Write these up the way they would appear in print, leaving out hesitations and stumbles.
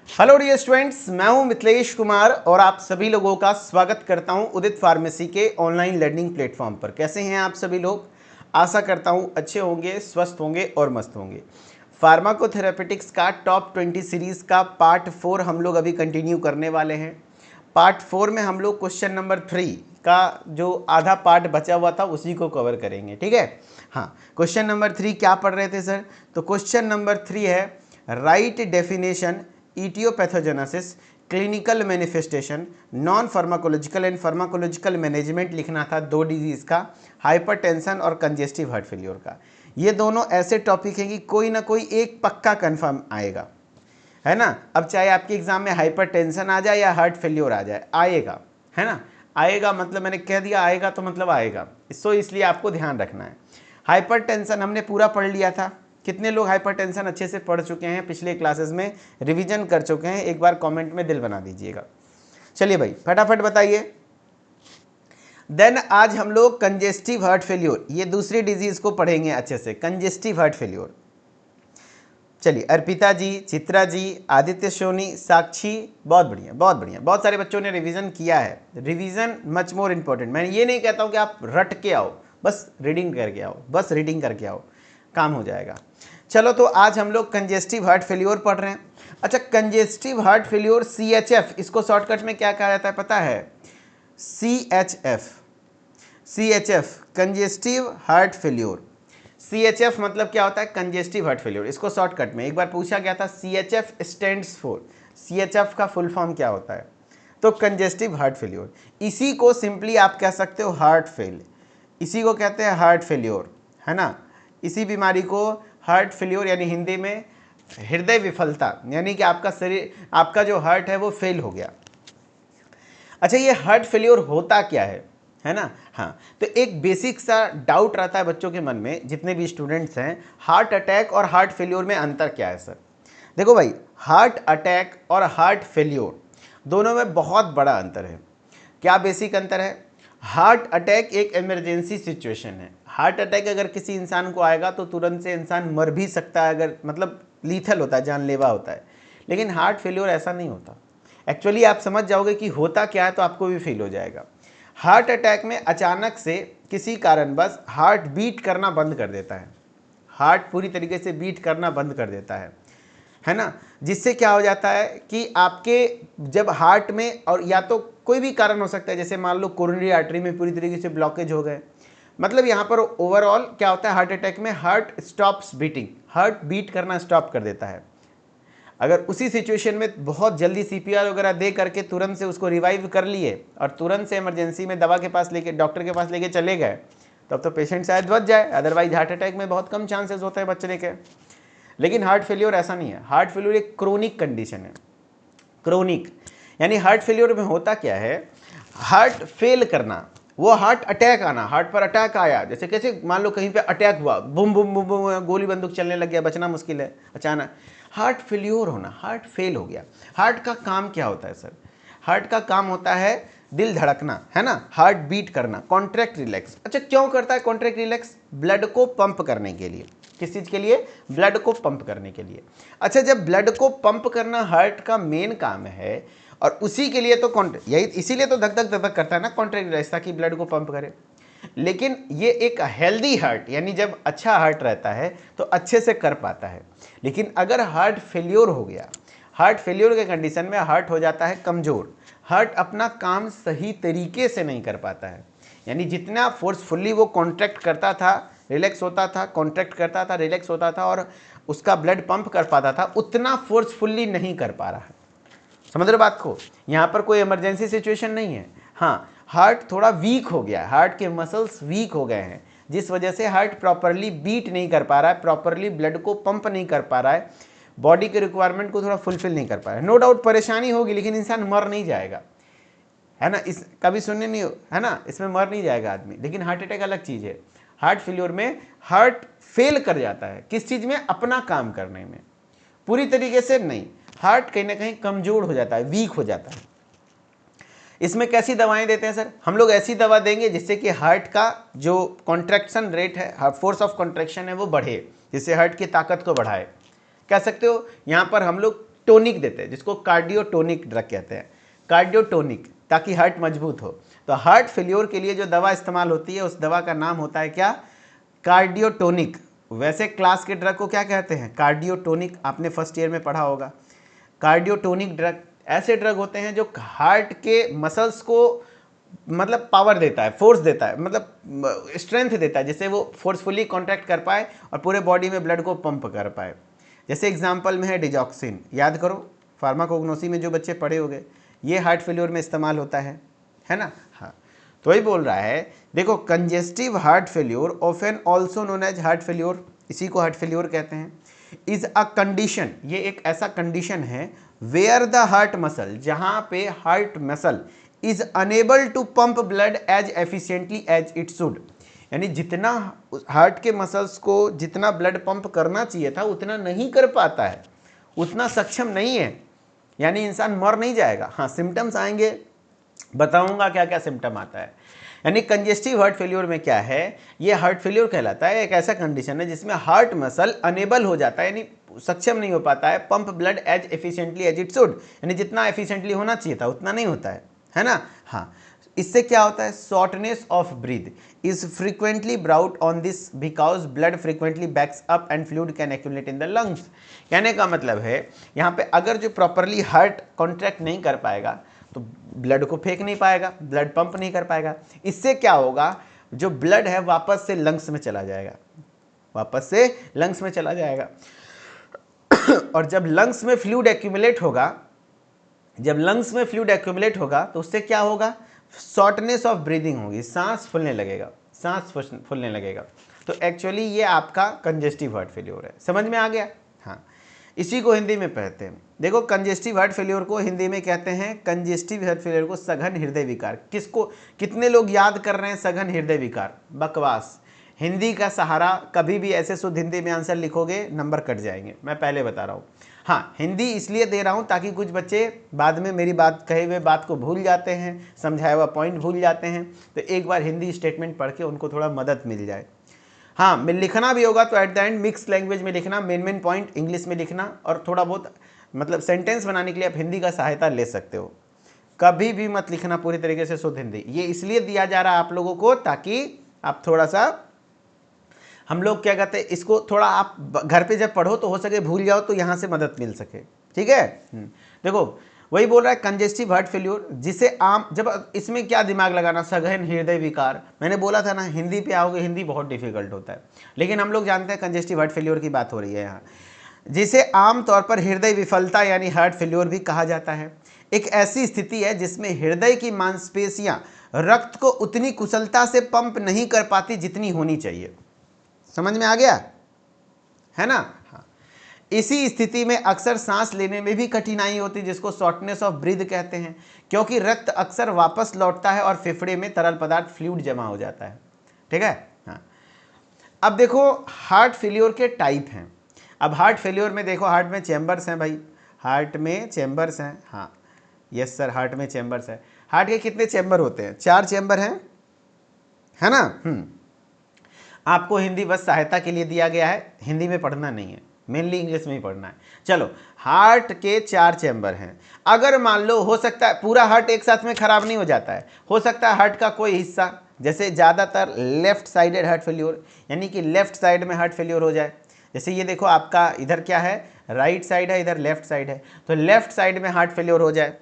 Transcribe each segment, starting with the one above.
Hello dear students, मैं हूं मिथिलेश कुमार और आप सभी लोगों का स्वागत करता हूं उदित फार्मेसी के ऑनलाइन लर्निंग प्लेटफॉर्म पर। कैसे हैं आप सभी लोग? आशा करता हूं अच्छे होंगे, स्वस्थ होंगे और मस्त होंगे। फार्माकोथेरेपेटिक्स का टॉप 20 सीरीज़ का पार्ट 4 हम लोग अभी कंटिन्यू करने वाले हैं। पार्ट 4 में हम लोग क्वेश्चन नंबर 3 का जो आधा पार्ट बचा हुआ था उसी को कवर करेंगे, ठीक है। हाँ, क्वेश्चन नंबर 3 क्या पढ़ रहे थे सर? तो क्वेश्चन नंबर 3 है right definition aetiopathogenesis, clinical manifestation, non pharmacological and pharmacological management लिखना था दो डिजीज़ का, हाइपरटेंशन और कंजेस्टिव हार्ट फेलियर का। ये दोनों ऐसे टॉपिक हैं कि कोई ना कोई एक पक्का कंफर्म आएगा, है ना। अब चाहे आपके एग्जाम में हाइपरटेंशन आ जाए या हार्ट फेलियर आ जाए, आएगा, है ना। आएगा मतलब मैंने कह दिया आएगा तो मतलब आएगा, इसलिए आपको ध्यान रखना है। हाइपरटेंशन हमने पूरा पढ़ लिया था। कितने लोग हाइपरटेंशन अच्छे से पढ़ चुके हैं, पिछले क्लासेस में रिवीजन कर चुके हैं? एक बार कमेंट में दिल बना दीजिएगा। चलिए भाई फटाफट बताइए। देन आज हम लोग कंजेस्टिव हार्ट फेलियर, ये दूसरी डिजीज को पढ़ेंगे अच्छे से, कंजेस्टिव हार्ट फेलियर। चलिए, अर्पिता जी, चित्रा जी, आदित्य सोनी, साक्षी, बहुत बढ़िया बहुत बढ़िया, बहुत सारे बच्चों ने रिवीजन किया है। Revision much more important. मैं ये नहीं कहता हूँ कि आप रट के आओ, बस रीडिंग करके आओ, बस रीडिंग करके आओ, काम हो जाएगा। चलो, तो आज हम लोग कंजेस्टिव हार्ट फेलियर पढ़ रहे हैं। अच्छा, कंजेस्टिव हार्ट फेलियर CHF, इसको शॉर्टकट में क्या कहा जाता है पता है? CHF, congestive heart failure. CHF मतलब क्या होता है? Congestive heart failure. इसको शॉर्टकट में एक बार पूछा गया था, CHF स्टैंड्स फॉर, CHF का फुल फॉर्म क्या होता है? तो कंजेस्टिव हार्ट फेलियर। इसी को सिंपली आप कह सकते हो हार्ट फेल, इसी को कहते हैं हार्ट फेलियर, है ना। इसी बीमारी को हार्ट फेलियर यानी हिंदी में हृदय विफलता, यानी कि आपका शरीर, आपका जो हार्ट है वो फेल हो गया। अच्छा, ये हार्ट फेलियर होता क्या है ना। हाँ, तो एक बेसिक सा डाउट रहता है बच्चों के मन में, जितने भी स्टूडेंट्स हैं, हार्ट अटैक और हार्ट फेलियर में अंतर क्या है सर? देखो भाई, हार्ट अटैक और हार्ट फेलियर दोनों में बहुत बड़ा अंतर है। क्या बेसिक अंतर है? हार्ट अटैक एक इमरजेंसी सिचुएशन है। हार्ट अटैक अगर किसी इंसान को आएगा तो तुरंत से इंसान मर भी सकता है, अगर मतलब लीथल होता है, जानलेवा होता है। लेकिन हार्ट फेलियर ऐसा नहीं होता। एक्चुअली आप समझ जाओगे कि होता क्या है तो आपको भी फील हो जाएगा। हार्ट अटैक में अचानक से किसी कारणवश हार्ट बीट करना बंद कर देता है, हार्ट पूरी तरीके से बीट करना बंद कर देता है ना। जिससे क्या हो जाता है कि आपके जब हार्ट में, और या तो कोई भी कारण हो सकता है, जैसे मान लो कोरोनरी आर्टरी में पूरी तरीके से ब्लॉकेज हो गए, मतलब यहाँ पर ओवरऑल क्या होता है, हार्ट अटैक में heart stops beating, heart beat करना स्टॉप कर देता है। अगर उसी सिचुएशन में बहुत जल्दी CPR वगैरह दे करके तुरंत से उसको रिवाइव कर लिए और तुरंत से इमरजेंसी में दवा के पास लेके, डॉक्टर के पास लेके चले गए, तब तो पेशेंट शायद बच जाए, अदरवाइज हार्ट अटैक में बहुत कम चांसेस होते हैं बचने के। लेकिन हार्ट फेलियर ऐसा नहीं है। हार्ट फेलियर एक क्रोनिक कंडीशन है। क्रोनिक यानी हार्ट फेलियर में होता क्या है, हार्ट फेल करना, वो हार्ट अटैक आना, हार्ट पर अटैक आया, जैसे कैसे मान लो कहीं पे अटैक हुआ, बुम बुम बुम बुम, गोली बंदूक चलने लग गया, बचना मुश्किल है, अचानक हार्ट फेलियर होना, हार्ट फेल हो गया। हार्ट का काम क्या होता है सर? हार्ट का काम होता है दिल धड़कना, है ना, हार्ट बीट करना, कॉन्ट्रैक्ट रिलैक्स। अच्छा, क्यों करता है कॉन्ट्रैक्ट रिलैक्स? ब्लड को पंप करने के लिए। किस चीज़ के लिए? ब्लड को पंप करने के लिए। अच्छा, जब ब्लड को पंप करना हार्ट का मेन काम है, और उसी के लिए तो यही, इसीलिए तो धक धक धक धक करता है ना कॉन्ट्रैक्ट रिलैक्स, ताकि ब्लड को पंप करे। लेकिन ये एक हेल्दी हार्ट, यानी जब अच्छा हार्ट रहता है तो अच्छे से कर पाता है। लेकिन अगर हार्ट फेलियर हो गया, हार्ट फेलियर के कंडीशन में हार्ट हो जाता है कमज़ोर, हार्ट अपना काम सही तरीके से नहीं कर पाता है। यानी जितना फोर्सफुली वो कॉन्ट्रैक्ट करता था, रिलैक्स होता था, कॉन्ट्रैक्ट करता था, रिलैक्स होता था, और उसका ब्लड पंप कर पाता था, उतना फोर्सफुली नहीं कर पा रहा है। समझ रहे बात को? यहाँ पर कोई इमरजेंसी सिचुएशन नहीं है। हाँ, हार्ट थोड़ा वीक हो गया है, हार्ट के मसल्स वीक हो गए हैं, जिस वजह से हार्ट प्रॉपरली बीट नहीं कर पा रहा है, प्रॉपरली ब्लड को पंप नहीं कर पा रहा है, बॉडी के रिक्वायरमेंट को थोड़ा फुलफिल नहीं कर पा रहा है। नो डाउट परेशानी होगी, लेकिन इंसान मर नहीं जाएगा, है ना। इस कभी सुनने नहीं हो, है ना, इसमें मर नहीं जाएगा आदमी। लेकिन हार्ट अटैक अलग चीज़ है। हार्ट फेलियर में हार्ट फेल कर जाता है, किस चीज़ में? अपना काम करने में, पूरी तरीके से नहीं, हार्ट कहीं ना कहीं कमज़ोर हो जाता है, वीक हो जाता है। इसमें कैसी दवाएं देते हैं सर? हम लोग ऐसी दवा देंगे जिससे कि हार्ट का जो कॉन्ट्रैक्शन रेट है, फोर्स ऑफ कॉन्ट्रैक्शन है, वो बढ़े, जिससे हार्ट की ताकत को बढ़ाए। कह सकते हो यहाँ पर हम लोग टोनिक देते हैं, जिसको कार्डियोटोनिक ड्रग कहते हैं, कार्डियोटोनिक, ताकि हार्ट मजबूत हो। तो हार्ट फेल्योर के लिए जो दवा इस्तेमाल होती है उस दवा का नाम होता है क्या, कार्डियोटोनिक। वैसे क्लास के ड्रग को क्या कहते हैं, कार्डियोटोनिक, आपने फर्स्ट ईयर में पढ़ा होगा। कार्डियोटोनिक ड्रग ऐसे ड्रग होते हैं जो हार्ट के मसल्स को मतलब पावर देता है, फोर्स देता है, मतलब स्ट्रेंथ देता है, जिससे वो फोर्सफुली कॉन्ट्रैक्ट कर पाए और पूरे बॉडी में ब्लड को पंप कर पाए। जैसे एग्जांपल में है डिजॉक्सिन, याद करो फार्माकोग्नोसी में जो बच्चे पढ़े होंगे, ये हार्ट फेल्योर में इस्तेमाल होता है ना। हाँ, तो वही बोल रहा है, देखो congestive heart failure often also known as heart failure, इसी को हार्ट फेल्योर कहते हैं, इज अ कंडीशन, ये एक ऐसा कंडीशन है वेयर द हार्ट मसल, जहां पे heart muscle is unable to pump blood as efficiently as it should, यानी जितना हार्ट के मसल्स को जितना ब्लड पंप करना चाहिए था उतना नहीं कर पाता है, उतना सक्षम नहीं है, यानी इंसान मर नहीं जाएगा। हाँ, सिम्टम्स आएंगे, बताऊंगा क्या क्या सिम्टम आता है। यानी कंजेस्टिव हार्ट फेल्योर में क्या है, ये हार्ट फेल्योर कहलाता है, एक ऐसा कंडीशन है जिसमें हार्ट मसल अनेबल हो जाता है, यानी सक्षम नहीं हो पाता है pump blood as efficiently as it should, यानी जितना एफिशिएंटली होना चाहिए था उतना नहीं होता है ना। हाँ, इससे क्या होता है, shortness of breath is frequently brought on this because blood frequently backs up and fluid can accumulate in the lungs. कहने का मतलब है यहाँ पे अगर जो प्रॉपरली हार्ट कॉन्ट्रैक्ट नहीं कर पाएगा तो ब्लड को फेंक नहीं पाएगा, ब्लड पंप नहीं कर पाएगा, इससे क्या होगा, जो ब्लड है वापस से लंग्स में चला जाएगा, वापस से लंग्स में चला जाएगा। और जब लंग्स में फ्लूइड एक्यूमुलेट होगा, जब लंग्स में फ्लूइड एक्यूमुलेट होगा तो उससे क्या होगा, शॉर्टनेस ऑफ ब्रीदिंग होगी, सांस फूलने लगेगा, सांस फूलने लगेगा। तो एक्चुअली ये आपका कंजेस्टिव हार्ट फेल्योर है, समझ में आ गया। हाँ, इसी को हिंदी में कहते हैं, देखो कंजेस्टिव हार्ट फेल्योर को हिंदी में कहते हैं, कंजेस्टिव हार्ट फेल्योर को सघन हृदय विकार। किसको, कितने लोग याद कर रहे हैं सघन हृदय विकार, बकवास। हिंदी का सहारा, कभी भी ऐसे शुद्ध हिंदी में आंसर लिखोगे नंबर कट जाएंगे, मैं पहले बता रहा हूँ। हाँ, हिंदी इसलिए दे रहा हूँ ताकि कुछ बच्चे बाद में मेरी बात, कहे हुए बात को भूल जाते हैं, समझाया हुआ पॉइंट भूल जाते हैं, तो एक बार हिंदी स्टेटमेंट पढ़ के उनको थोड़ा मदद मिल जाए। हाँ, मैं लिखना भी होगा तो at the end mix language में लिखना, मेन पॉइंट इंग्लिश में लिखना, और थोड़ा बहुत मतलब सेंटेंस बनाने के लिए आप हिंदी का सहायता ले सकते हो। कभी भी मत लिखना पूरी तरीके से शुद्ध हिंदी, ये इसलिए दिया जा रहा है आप लोगों को ताकि आप थोड़ा सा, हम लोग क्या कहते हैं इसको, थोड़ा आप घर पे जब पढ़ो तो हो सके भूल जाओ तो यहाँ से मदद मिल सके, ठीक है। देखो वही बोल रहा है कंजेस्टिव हार्ट फेल्योर, जिसे आम, जब इसमें क्या दिमाग लगाना, सघन हृदय विकार, मैंने बोला था ना हिंदी पे आओगे, हिंदी बहुत डिफिकल्ट होता है, लेकिन हम लोग जानते हैं कंजेस्टिव हार्ट फेल्योर की बात हो रही है यहाँ, जिसे आमतौर पर हृदय विफलता यानी हार्ट फेल्योर भी कहा जाता है। एक ऐसी स्थिति है जिसमें हृदय की मांसपेशियां रक्त को उतनी कुशलता से पंप नहीं कर पाती जितनी होनी चाहिए, समझ में आ गया है ना। हाँ, इसी स्थिति में अक्सर सांस लेने में भी कठिनाई होती है, जिसको शॉर्टनेस ऑफ ब्रीथ कहते हैं, क्योंकि रक्त अक्सर वापस लौटता है और फेफड़े में तरल पदार्थ फ्लूइड जमा हो जाता है, ठीक है। हाँ, अब देखो हार्ट फेल्योर के टाइप हैं। अब हार्ट फेल्योर में देखो, हार्ट में चैम्बर्स हैं भाई, हार्ट में चैम्बर्स हैं। हाँ यस सर, हार्ट में चैम्बर्स हैं। हार्ट के कितने चैम्बर होते हैं, 4 चैम्बर हैं, है ना। आपको हिंदी बस सहायता के लिए दिया गया है, हिंदी में पढ़ना नहीं है, मेनली इंग्लिश में ही पढ़ना है। चलो, हार्ट के 4 चैम्बर हैं। अगर मान लो, हो सकता है पूरा हार्ट एक साथ में खराब नहीं हो जाता है, हो सकता है हार्ट का कोई हिस्सा, जैसे ज़्यादातर लेफ्ट साइडेड हार्ट फेल्योर, यानी कि लेफ्ट साइड में हार्ट फेल्योर हो जाए। जैसे ये देखो आपका इधर क्या है, राइट साइड है, इधर लेफ्ट साइड है, तो लेफ्ट साइड में हार्ट फेल्योर हो जाए।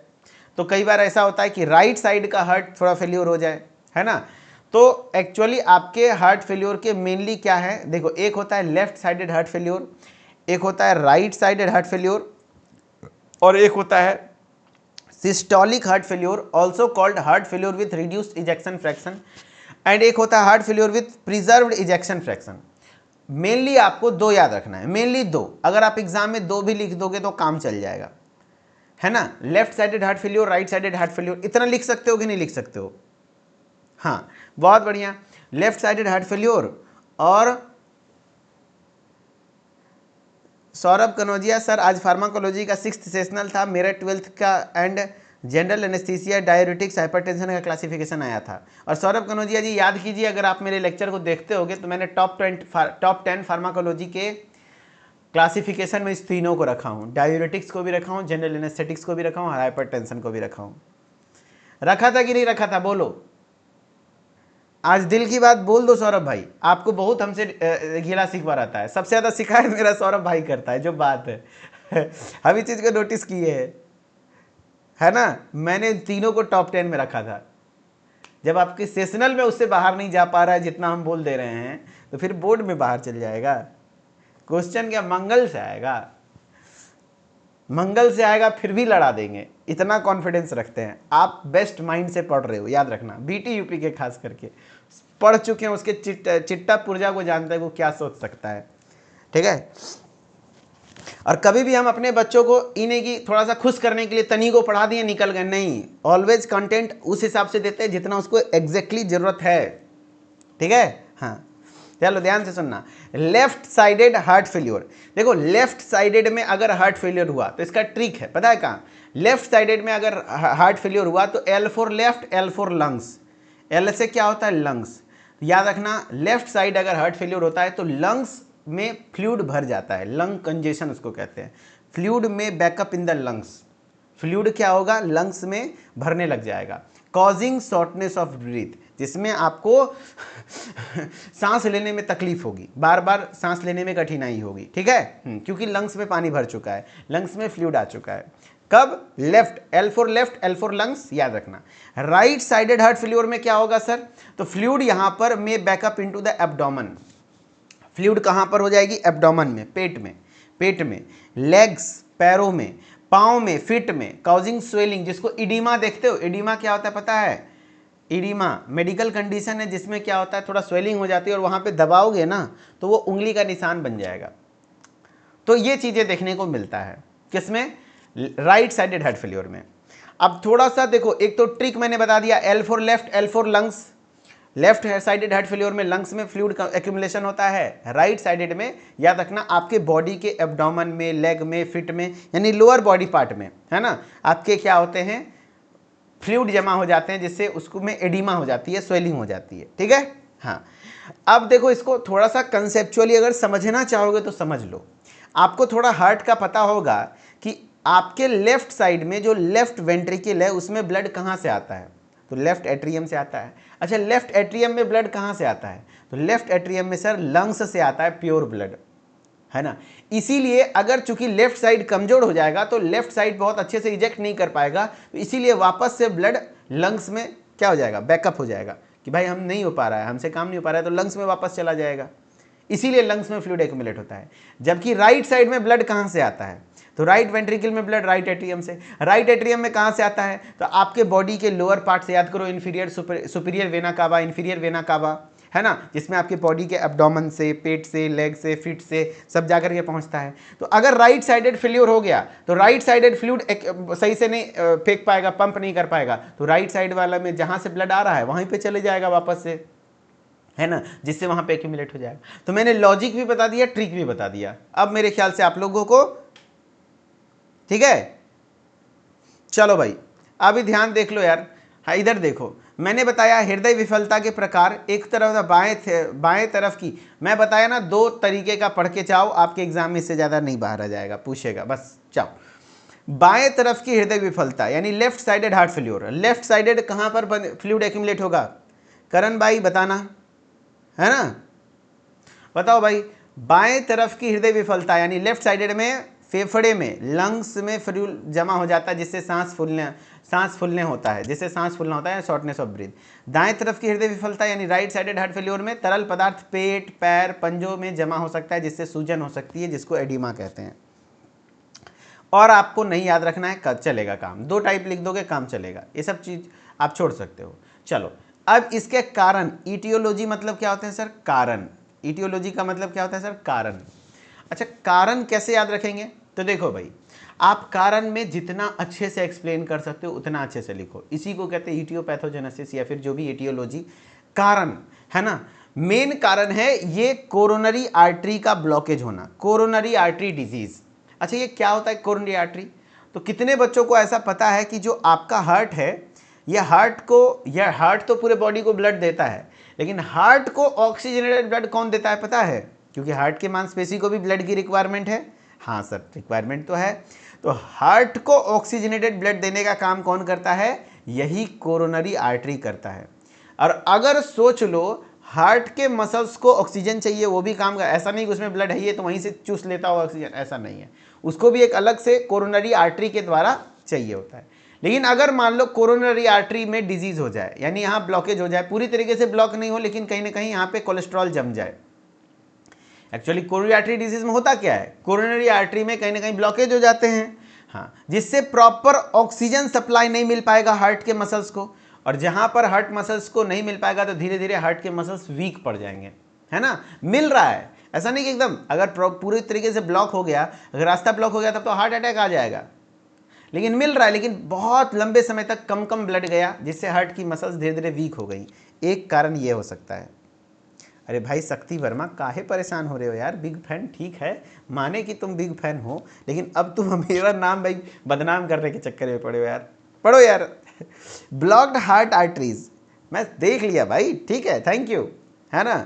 तो कई बार ऐसा होता है कि राइट साइड का हार्ट थोड़ा फेल्योर हो जाए, है ना। तो एक्चुअली आपके हार्ट फेल्योर के मेनली क्या है, देखो एक होता है लेफ्ट साइडेड हार्ट फेल्योर, एक होता है राइट साइडेड हार्ट फेल्योर, और एक होता है systolic heart failure, also called heart failure with reduced ejection fraction, and एक होता है heart failure with preserved ejection fraction. Mainly आपको 2 याद रखना है, मेनली 2, अगर आप एग्जाम में 2 भी लिख दोगे तो काम चल जाएगा, है ना। Left sided heart failure, right sided heart failure, इतना लिख सकते हो कि नहीं लिख सकते हो। हाँ बहुत बढ़िया, लेफ्ट साइडेड हार्ट फेल्योर। और सौरभ कनौजिया सर, आज फार्माकोलॉजी का 6th सेशनल था, मेरा 12th का and general anaesthesia diabetics hypertension का क्लासिफिकेशन आया था। और सौरभ कनौजिया जी याद कीजिए, अगर आप मेरे लेक्चर को देखते होगे तो मैंने टॉप 10 फार्माकोलॉजी के क्लासिफिकेशन में इस तीनों को रखा हूँ, डायूरेटिक्स को भी रखा हूँ, जनरल एनेस्थेटिक्स को भी रखा हूँ, हाइपरटेंशन को भी रखा हूँ। रखा था कि नहीं रखा था, बोलो। आज दिल की बात बोल दो सौरभ भाई, आपको बहुत हमसे गीला सीखवा रहता है, सबसे ज़्यादा शिकायत मेरा सौरभ भाई करता है, जो बात है हम इस चीज़ को नोटिस किए है ना। मैंने तीनों को टॉप 10 में रखा था। जब आपके सेशनल में उससे बाहर नहीं जा पा रहा है जितना हम बोल दे रहे हैं, तो फिर बोर्ड में बाहर चल जाएगा। क्वेश्चन क्या मंगल से आएगा, मंगल से आएगा, फिर भी लड़ा देंगे, इतना कॉन्फिडेंस रखते हैं। आप बेस्ट माइंड से पढ़ रहे हो, याद रखना। बीटी यूपी के खास करके पढ़ चुके हैं, उसके चिट्टा पुर्जा को जानते हैं वो क्या सोच सकता है, ठीक है। और कभी भी हम अपने बच्चों को इन्हें की थोड़ा सा खुश करने के लिए तनी को पढ़ा दिए निकल गए, नहीं। ऑलवेज कंटेंट उस हिसाब से देते हैं जितना उसको एग्जैक्टली जरूरत है, ठीक है। हाँ चलो ध्यान से सुनना। लेफ्ट साइडेड हार्ट फेल्योर, देखो लेफ्ट साइडेड में अगर हार्ट फेल्योर हुआ तो इसका ट्रिक है, पता है कहाँ। लेफ्ट साइडेड में अगर हार्ट फेल्योर हुआ तो L for left, L for lungs. L से क्या होता है, लंग्स। याद रखना, लेफ्ट साइड अगर हार्ट फेल्योर होता है तो लंग्स में फ्लूइड भर जाता है, लंग कंजेशन उसको कहते हैं। फ्लूइड में backup in the lungs, fluid क्या होगा, लंग्स में भरने लग जाएगा, कॉजिंग शॉर्टनेस ऑफ ब्रीथ, जिसमें आपको सांस लेने में तकलीफ होगी, बार बार सांस लेने में कठिनाई होगी, ठीक है। क्योंकि लंग्स में पानी भर चुका है, लंग्स में फ्लूइड आ चुका है। कब, left, L for left, L for lungs, याद रखना। राइट साइडेड हार्ट फेल्योर में क्या होगा सर, तो फ्लूइड यहां पर में backup into the abdomen. Fluid कहां पर हो जाएगी, एब्डोमेन में, पेट में, लेग्स पैरों में, पाँव में, फिट में, काउजिंग स्वेलिंग, जिसको इडीमा देखते हो। इडीमा क्या होता है पता है, इडीमा मेडिकल कंडीशन है जिसमें क्या होता है, थोड़ा स्वेलिंग हो जाती है और वहां पे दबाओगे ना तो वो उंगली का निशान बन जाएगा। तो ये चीजें देखने को मिलता है किसमें, राइट साइडेड हार्ट फेल्योर में। अब थोड़ा सा देखो, एक तो ट्रिक मैंने बता दिया, L for left, L for lungs. Left sided heart failure में लंग्स में फ्लूइड का एक्यूमुलेशन होता है, राइट साइडेड में याद रखना आपके बॉडी के एब्डोमेन में, लेग में, फिट में, यानी लोअर बॉडी पार्ट में, है ना, आपके क्या होते हैं, फ्लूइड जमा हो जाते हैं, जिससे उसको में एडिमा हो जाती है, स्वेलिंग हो जाती है, ठीक है। हाँ अब देखो, इसको थोड़ा सा कंसेप्चुअली अगर समझना चाहोगे तो समझ लो। आपको थोड़ा हार्ट का पता होगा कि आपके लेफ्ट साइड में जो लेफ्ट वेंट्रिकल है उसमें ब्लड कहाँ से आता है, तो लेफ्ट एट्रियम से आता है। अच्छा, लेफ्ट एट्रियम में ब्लड कहाँ से आता है, तो लेफ्ट एट्रियम में सर लंग्स से आता है प्योर ब्लड, है ना। इसीलिए अगर चूंकि लेफ्ट साइड कमजोर हो जाएगा तो लेफ्ट साइड बहुत अच्छे से इजेक्ट नहीं कर पाएगा, तो इसीलिए वापस से ब्लड लंग्स में क्या हो जाएगा, बैकअप हो जाएगा कि भाई हम नहीं हो पा रहा है, हमसे काम नहीं हो पा रहा है, तो लंग्स में वापस चला जाएगा। इसीलिए लंग्स में फ्लूइड एक्यूमुलेट होता है। जबकि राइट साइड में ब्लड कहाँ से आता है, तो राइट वेंट्रिकल में ब्लड राइट एट्रियम से। राइट एट्रियम में कहाँ से आता है, तो आपके बॉडी के लोअर पार्ट से, याद करो, inferior superior vena cava, inferior vena cava, है ना, जिसमें आपके बॉडी के एब्डोमेन से, पेट से, लेग से, फिट से सब जाकर के पहुंचता है। तो अगर राइट साइडेड फेल्योर हो गया तो राइट साइडेड फ्लूइड सही से नहीं फेंक पाएगा, पंप नहीं कर पाएगा, तो राइट साइड वाला में जहां से ब्लड आ रहा है वहीं पे चले जाएगा वापस से, है ना, जिससे वहां पे एक्यूमुलेट हो जाएगा। तो मैंने लॉजिक भी बता दिया, ट्रिक भी बता दिया। अब मेरे ख्याल से आप लोगों को ठीक है। चलो भाई अभी ध्यान देख लो यार। हाँ इधर देखो, मैंने बताया हृदय विफलता के प्रकार, एक तरफ बाएं तरफ की, मैं बताया ना 2 तरीके का पढ़ के जाओ, आपके एग्जाम में इससे ज़्यादा नहीं बाहर आ जाएगा, पूछेगा बस जाओ। बाएं तरफ की हृदय विफलता यानी left sided heart failure, left sided कहाँ पर फ्लूइड एक्यूमुलेट होगा, करण भाई बताना, है ना, बताओ भाई। बाएं तरफ की हृदय विफलता यानी लेफ्ट साइडेड में फेफड़े में, लंग्स में फ्लूइड जमा हो जाता है, जिससे सांस फूलने होता है, जिससे सांस फूलना होता है, शॉर्टनेस ऑफ ब्रीथ। दाएं तरफ की हृदय विफलता यानी राइट साइडेड हार्ट फेल्योर में तरल पदार्थ पेट, पैर, पंजों में जमा हो सकता है, जिससे सूजन हो सकती है, जिसको एडिमा कहते हैं। और आपको नहीं याद रखना है, चलेगा काम, 2 टाइप लिख दोगे काम चलेगा, ये सब चीज आप छोड़ सकते हो। चलो अब इसके कारण, ईटियोलॉजी मतलब क्या होता है सर, कारण। ईटियोलॉजी का मतलब क्या होता है सर, कारण। अच्छा कारण कैसे याद रखेंगे, तो देखो भाई, आप कारण में जितना अच्छे से एक्सप्लेन कर सकते हो उतना अच्छे से लिखो, इसी को कहते हैं ईटियोपैथोजेनेसिस या फिर जो भी ईटियोलॉजी, कारण, है ना। मेन कारण है ये कोरोनरी आर्टरी का ब्लॉकेज होना, कोरोनरी आर्टरी डिजीज। अच्छा ये क्या होता है कोरोनरी आर्टरी, तो कितने बच्चों को ऐसा पता है कि जो आपका हार्ट है, यह हार्ट तो पूरे बॉडी को ब्लड देता है, लेकिन हार्ट को ऑक्सीजनेटेड ब्लड कौन देता है पता है, क्योंकि हार्ट के मांसपेशी को भी ब्लड की रिक्वायरमेंट है। हाँ सर, रिक्वायरमेंट तो है। तो हार्ट को ऑक्सीजनेटेड ब्लड देने का काम कौन करता है? यही कोरोनरी आर्टरी करता है। और अगर सोच लो हार्ट के मसल्स को ऑक्सीजन चाहिए, वो भी काम कर, ऐसा नहीं कि उसमें ब्लड है तो वहीं से चूस लेता हो ऑक्सीजन, ऐसा नहीं है, उसको भी एक अलग से कोरोनरी आर्टरी के द्वारा चाहिए होता है। लेकिन अगर मान लो कोरोनरी आर्टरी में डिजीज हो जाए, यानी यहाँ ब्लॉकेज हो जाए, पूरी तरीके से ब्लॉक नहीं हो लेकिन कहीं ना कहीं यहाँ पे कोलेस्ट्रॉल जम जाए। एक्चुअली कोरोनरी आर्टरी डिजीज में होता क्या है, कोरोनरी आर्टरी में कहीं ना कहीं ब्लॉकेज हो जाते हैं, हाँ, जिससे प्रॉपर ऑक्सीजन सप्लाई नहीं मिल पाएगा हार्ट के मसल्स को, और जहां पर हार्ट मसल्स को नहीं मिल पाएगा तो धीरे धीरे हार्ट के मसल्स वीक पड़ जाएंगे, है ना। मिल रहा है, ऐसा नहीं कि एकदम अगर पूरी तरीके से ब्लॉक हो गया, अगर रास्ता ब्लॉक हो गया तब तो हार्ट अटैक आ जाएगा, लेकिन मिल रहा है, लेकिन बहुत लंबे समय तक कम कम ब्लड गया जिससे हार्ट की मसल्स धीरे धीरे वीक हो गई। एक कारण ये हो सकता है। अरे भाई शक्ति वर्मा, काहे परेशान हो रहे हो यार? बिग फैन ठीक है, माने कि तुम बिग फैन हो, लेकिन अब तुम मेरा नाम भाई बदनाम करने के चक्कर में पड़े हो यार। पढ़ो यार। ब्लॉक्ड हार्ट आर्टरीज, मैं देख लिया भाई, ठीक है, थैंक यू, है ना।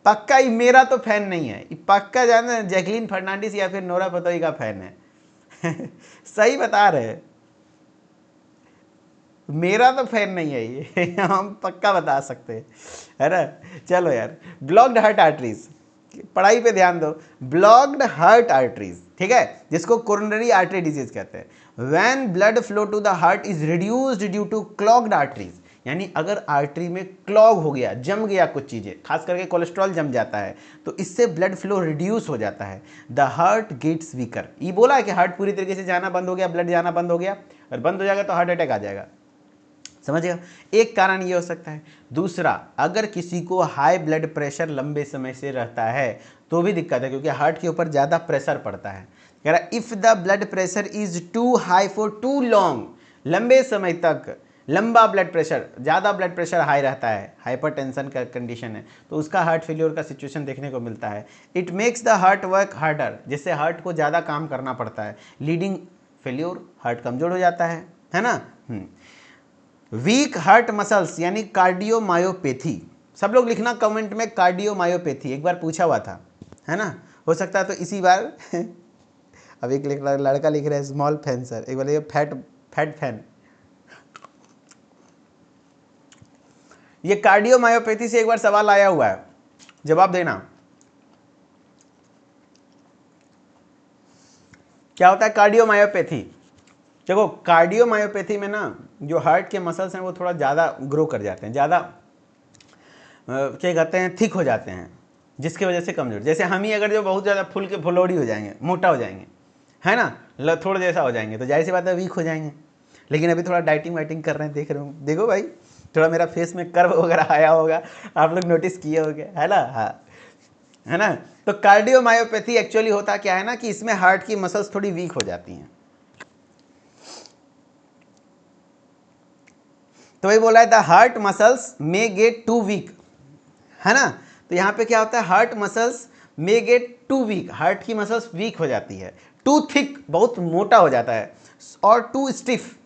पक्का ही मेरा तो फैन नहीं है, पक्का जाना जैकलीन फर्नांडिस या फिर नोरा फतेही का फैन है। सही बता रहे, मेरा तो फैन नहीं है ये। हम पक्का बता सकते हैं, है ना। चलो यार, ब्लॉक्ड हार्ट आर्टरीज, पढ़ाई पे ध्यान दो। ब्लॉक्ड हार्ट आर्टरीज, ठीक है, जिसको कोरोनरी आर्टरी डिजीज कहते हैं। When blood flow to the heart is reduced due to clogged arteries, यानी अगर आर्टरी में क्लॉग हो गया, जम गया कुछ चीजें, खास करके कोलेस्ट्रॉल जम जाता है, तो इससे ब्लड फ्लो रिड्यूस हो जाता है। द हार्ट गेट्स वीकर, ये बोला है कि हार्ट पूरी तरीके से जाना बंद हो गया, ब्लड जाना बंद हो गया, और बंद हो जाएगा तो हार्ट अटैक आ जाएगा, समझिएगा। एक कारण ये हो सकता है। दूसरा, अगर किसी को हाई ब्लड प्रेशर लंबे समय से रहता है तो भी दिक्कत है, क्योंकि हार्ट के ऊपर ज़्यादा प्रेशर पड़ता है। कह रहा if the blood pressure is too high for too long, लंबे समय तक लंबा ब्लड प्रेशर, ज़्यादा ब्लड प्रेशर हाई रहता है, हाइपरटेंशन का कंडीशन है, तो उसका हार्ट फेलियर का सिचुएशन देखने को मिलता है। It makes the heart work harder, जिससे हार्ट को ज़्यादा काम करना पड़ता है, लीडिंग फेल्योर, हार्ट कमजोर हो जाता है ना। वीक हार्ट मसल्स यानी कार्डियोमायोपैथी, सब लोग लिखना कमेंट में कार्डियोमायोपैथी, एक बार पूछा हुआ था, है ना, हो सकता है तो इसी बार। अब एक लड़का लिख रहा है स्मॉल फैन सर, एक बार फैट फैन। ये कार्डियोमायोपैथी से एक बार सवाल आया हुआ है, जवाब देना। क्या होता है कार्डियोमायोपैथी? देखो, कार्डियोमायोपैथी में ना जो हार्ट के मसल्स हैं वो थोड़ा ज़्यादा ग्रो कर जाते हैं, ज़्यादा क्या कहते हैं, थिक हो जाते हैं, जिसकी वजह से कमजोर। जैसे हम ही अगर जो बहुत ज़्यादा फुल के फुलोड़ी हो जाएंगे, मोटा हो जाएंगे, है ना, थोड़ा जैसा हो जाएंगे, तो जाहिर सी बात है वीक हो जाएंगे। लेकिन अभी थोड़ा डाइटिंग वाइटिंग कर रहे हैं, देख रहे हूँ, देखो भाई थोड़ा मेरा फेस में कर्व वगैरह आया होगा, आप लोग नोटिस किए होंगे, है ना। हाँ, है ना। तो कार्डियोमायोपैथी एक्चुअली होता क्या है ना, कि इसमें हार्ट की मसल्स थोड़ी वीक हो जाती हैं। तो वही बोला है the heart muscles may get too weak, है ना। तो यहाँ पे क्या होता है, heart muscles may get too weak, heart की मसल्स वीक हो जाती है, टू थिक बहुत मोटा हो जाता है, और टू स्टिफ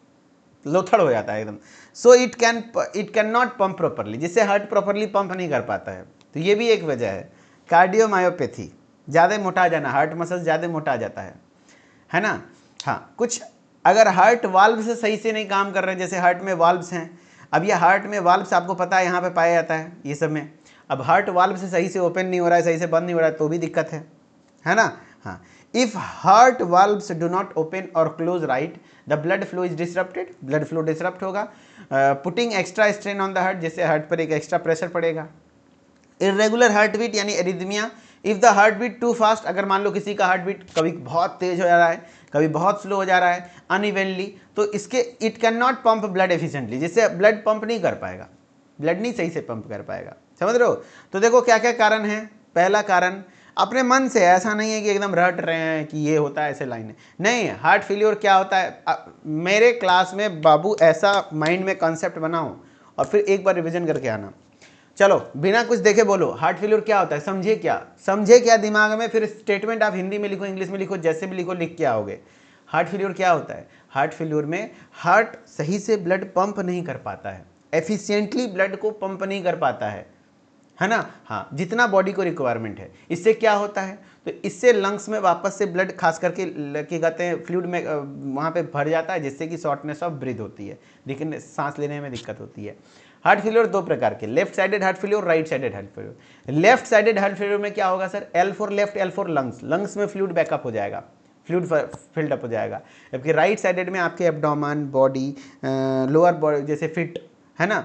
लोथड़ हो जाता है एकदम। So it can not pump properly, जिससे हार्ट प्रॉपरली पंप नहीं कर पाता है। तो ये भी एक वजह है कार्डियोमायोपैथी, ज़्यादा मोटा आ जाना, हार्ट मसल्स ज़्यादा मोटा आ जाता है ना। हाँ, कुछ अगर हार्ट वाल्व से सही से नहीं काम कर रहे हैं, जैसे हार्ट में वाल्व्स हैं, अब ये हार्ट में वाल्व्स आपको पता है यहाँ पे पाया जाता है ये सब में, अब हार्ट वाल्व से सही से ओपन नहीं हो रहा है, सही से बंद नहीं हो रहा है, तो भी दिक्कत है ना। हाँ, if heart valves do not open और close right, the blood flow is disrupted, blood flow disrupt होगा, putting extra strain on the heart, जिससे हार्ट पर एक एक्स्ट्रा प्रेशर पड़ेगा। इरेगुलर हार्ट बीट यानी arrhythmia, if the heartbeat too fast, अगर मान लो किसी का हार्ट बीट कभी बहुत तेज हो जा रहा है, कभी बहुत स्लो हो जा रहा है, अनइवनली, तो इसके it can not pump blood efficiently, जिससे ब्लड पंप नहीं कर पाएगा, ब्लड नहीं सही से पंप कर पाएगा, समझ रहे हो। तो देखो क्या क्या कारण है। पहला कारण अपने मन से, ऐसा नहीं है कि एकदम रट रहे हैं कि ये होता है ऐसे लाइन है, नहीं। हार्ट फेलियर क्या होता है, मेरे क्लास में बाबू ऐसा माइंड में कॉन्सेप्ट बनाओ और फिर एक बार रिविजन करके आना। चलो बिना कुछ देखे बोलो, हार्ट फेलियर क्या होता है, समझे क्या दिमाग में, फिर स्टेटमेंट आप हिंदी में लिखो, इंग्लिश में लिखो, जैसे भी लिखो, लिख के आओगे। हार्ट फेलियर क्या होता है, हार्ट फेलियर में हार्ट सही से ब्लड पंप नहीं कर पाता है, एफिशिएंटली ब्लड को पंप नहीं कर पाता है, है ना। हाँ, जितना बॉडी को रिक्वायरमेंट है। इससे क्या होता है, तो इससे लंग्स में वापस से ब्लड खास करके क्या कहते हैं फ्लूइड में वहाँ पे भर जाता है, जिससे कि शॉर्टनेस ऑफ ब्रीथ होती है, लेकिन सांस लेने में दिक्कत होती है। हार्ट फेलियर दो प्रकार के, left sided heart failure, right sided heart failure. Left sided heart failure में क्या होगा sir, L for left, L for lungs, lungs में फ्लूइड बैकअप हो जाएगा, फ्लूइड फिल्ड अप हो जाएगा। जबकि राइट साइडेड में आपके एब्डोमेन, बॉडी, लोअर बॉडी जैसे फिट, है ना,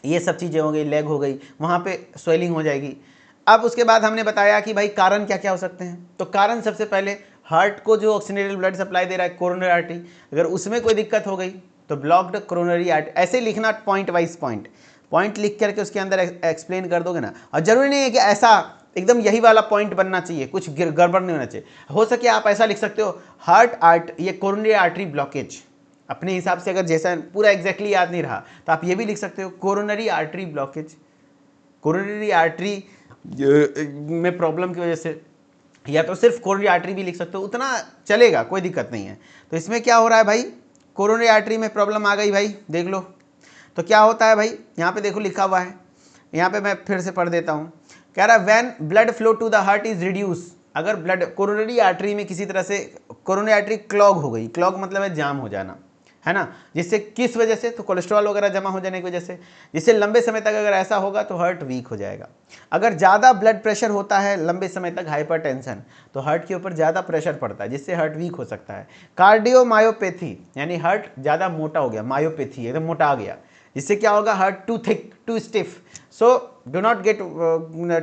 ये सब चीज़ें हो गई, लेग हो गई, वहाँ पे स्वेलिंग हो जाएगी। अब उसके बाद हमने बताया कि भाई कारण क्या क्या हो सकते हैं। तो कारण सबसे पहले हार्ट को जो ऑक्सीजनेटेड ब्लड सप्लाई दे रहा है कोरोनरी आर्टरी, अगर उसमें कोई दिक्कत हो गई तो ब्लॉक्ड कोरोनरी आर्टरी। ऐसे लिखना पॉइंट वाइज पॉइंट लिख करके उसके अंदर एक्सप्लेन कर दोगे ना। और जरूरी नहीं है कि ऐसा एकदम यही वाला पॉइंट बनना चाहिए, कुछ गड़बड़ नहीं होना चाहिए। हो सके आप ऐसा लिख सकते हो, ये कोरोनरी आर्टरी ब्लॉकेज, अपने हिसाब से अगर जैसा पूरा एग्जैक्टली याद नहीं रहा तो आप ये भी लिख सकते हो coronary artery blockage, coronary artery में प्रॉब्लम की वजह से, या तो सिर्फ कोरोनरी आर्टरी भी लिख सकते हो, उतना चलेगा, कोई दिक्कत नहीं है। तो इसमें क्या हो रहा है भाई, कोरोनरी आर्टरी में प्रॉब्लम आ गई भाई, देख लो। तो क्या होता है भाई, यहाँ पे देखो लिखा हुआ है, यहाँ पे मैं फिर से पढ़ देता हूँ। कह रहा है when blood flow to the heart is reduce, अगर ब्लड कोरोनरी आर्टरी में किसी तरह से कोरोनरी आर्टरी क्लॉग हो गई, क्लॉग मतलब है जाम हो जाना, है ना, जिससे किस वजह से, तो कोलेस्ट्रॉल वगैरह जमा हो जाने की वजह से, जिससे लंबे समय तक अगर ऐसा होगा तो हार्ट वीक हो जाएगा। अगर ज़्यादा ब्लड प्रेशर होता है लंबे समय तक, हाइपरटेंशन, तो हार्ट के ऊपर ज़्यादा प्रेशर पड़ता है, जिससे हार्ट वीक हो सकता है। कार्डियोमायोपैथी यानी हार्ट ज़्यादा मोटा हो गया, मायोपैथी एकदम मोटा आ गया, जिससे क्या होगा, heart too thick, too stiff, so do not get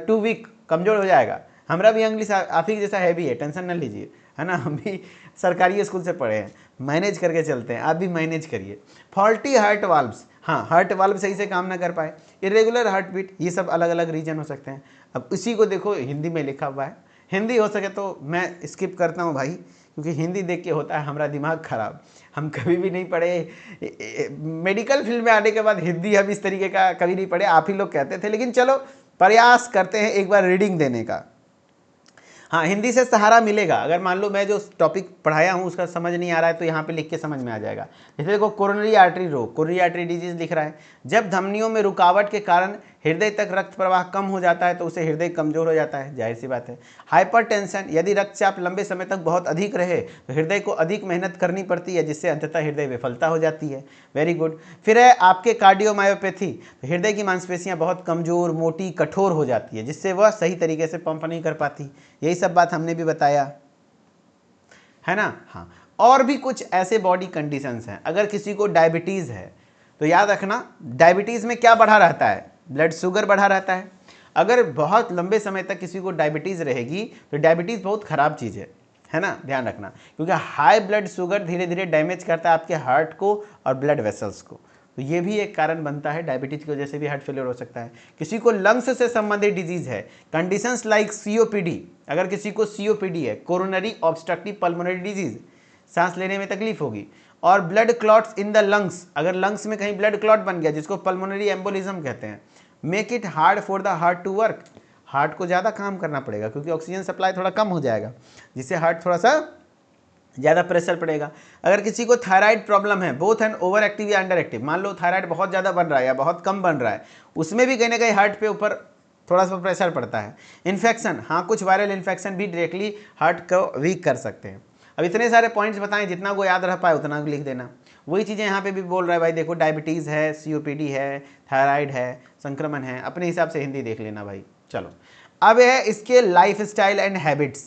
too weak, कमजोर हो जाएगा। हमारा भी इंग्लिश आप ही जैसा हैवी है, टेंशन न लीजिए, है ना, हम भी सरकारी स्कूल से पढ़े हैं, मैनेज करके चलते हैं, आप भी मैनेज करिए। फॉल्टी हार्ट वाल्व्स, हाँ, हार्ट वाल्व सही से काम ना कर पाए, इरेगुलर हार्ट बीट, ये सब अलग अलग रीजन हो सकते हैं। अब इसी को देखो हिंदी में लिखा हुआ है, हिंदी हो सके तो मैं स्किप करता हूँ भाई, क्योंकि हिंदी देख के होता है हमारा दिमाग खराब। हम कभी भी नहीं पढ़े, मेडिकल फील्ड में आने के बाद हिंदी हम इस तरीके का कभी नहीं पढ़े, आप ही लोग कहते थे, लेकिन चलो प्रयास करते हैं एक बार रीडिंग देने का। हाँ, हिंदी से सहारा मिलेगा। अगर मान लो मैं जो टॉपिक पढ़ाया हूँ उसका समझ नहीं आ रहा है तो यहाँ पे लिख के समझ में आ जाएगा। जैसे देखो कोरोनरी आर्टरी रोग, कोरोनरी आर्टरी डिजीज लिख रहा है, जब धमनियों में रुकावट के कारण हृदय तक रक्त प्रवाह कम हो जाता है तो उसे हृदय कमजोर हो जाता है, जाहिर सी बात है। हाइपरटेंशन, यदि रक्तचाप लंबे समय तक बहुत अधिक रहे तो हृदय को अधिक मेहनत करनी पड़ती है, जिससे अंततः हृदय विफलता हो जाती है। Very good. फिर है आपके कार्डियोमायोपैथी, तो हृदय की मांसपेशियां बहुत कमजोर, मोटी, कठोर हो जाती है, जिससे वह सही तरीके से पंप नहीं कर पाती। यही सब बात हमने भी बताया, है ना। हाँ, और भी कुछ ऐसे बॉडी कंडीशंस हैं। अगर किसी को डायबिटीज़ है तो याद रखना, डायबिटीज़ में क्या बढ़ा रहता है, ब्लड शुगर बढ़ा रहता है। अगर बहुत लंबे समय तक किसी को डायबिटीज़ रहेगी तो डायबिटीज़ बहुत ख़राब चीज़ है ना, ध्यान रखना, क्योंकि हाई ब्लड शुगर धीरे धीरे डैमेज करता है आपके हार्ट को और ब्लड वेसल्स को। तो ये भी एक कारण बनता है, डायबिटीज की वजह से भी हार्ट फेलियर हो सकता है। किसी को लंग्स से संबंधित डिजीज है, कंडीशंस लाइक सीओपीडी, अगर किसी को सीओपीडी है, कोरोनरी ऑब्स्ट्रक्टिव पल्मोनरी डिजीज, सांस लेने में तकलीफ होगी। और blood clots in the lungs, अगर लंग्स में कहीं ब्लड क्लॉट बन गया, जिसको पल्मोनरी एम्बोलिज्म कहते हैं, make it hard for the heart to work, heart को ज़्यादा काम करना पड़ेगा क्योंकि ऑक्सीजन सप्लाई थोड़ा कम हो जाएगा, जिससे हार्ट थोड़ा सा ज़्यादा प्रेशर पड़ेगा। अगर किसी को थायराइड प्रॉब्लम है, बोथ एंड ओवर एक्टिव या अंडर एक्टिव, मान लो थायराइड बहुत ज़्यादा बन रहा है या बहुत कम बन रहा है, उसमें भी कहीं ना कहीं हार्ट पे ऊपर थोड़ा सा प्रेशर पड़ता है। इन्फेक्शन, हाँ, कुछ वायरल इन्फेक्शन भी डायरेक्टली हार्ट को वीक कर सकते हैं। अब इतने सारे पॉइंट्स बताएं, जितना को याद रह पाए उतना लिख देना। वही चीज़ें यहाँ पे भी बोल रहा है भाई, देखो डायबिटीज़ है, सीओपीडी है, थायराइड है, संक्रमण है, अपने हिसाब से हिंदी देख लेना भाई। चलो, अब है इसके लाइफ स्टाइल एंड हैबिट्स।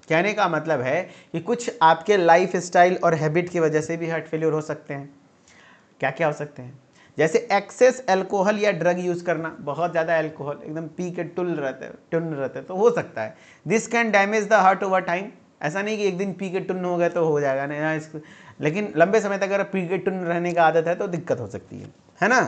कहने का मतलब है कि कुछ आपके लाइफ स्टाइल और हैबिट की वजह से भी हार्ट फेलियर हो सकते हैं। क्या क्या हो सकते हैं, जैसे एक्सेस अल्कोहल या ड्रग यूज करना, बहुत ज़्यादा अल्कोहल, एकदम पी के टुन रहते तो हो सकता है। This can damage the heart over time, ऐसा नहीं कि एक दिन पी के टुन हो गए तो हो जाएगा नहीं, लेकिन लंबे समय तक अगर पी के टुन रहने का आदत है तो दिक्कत हो सकती है ना।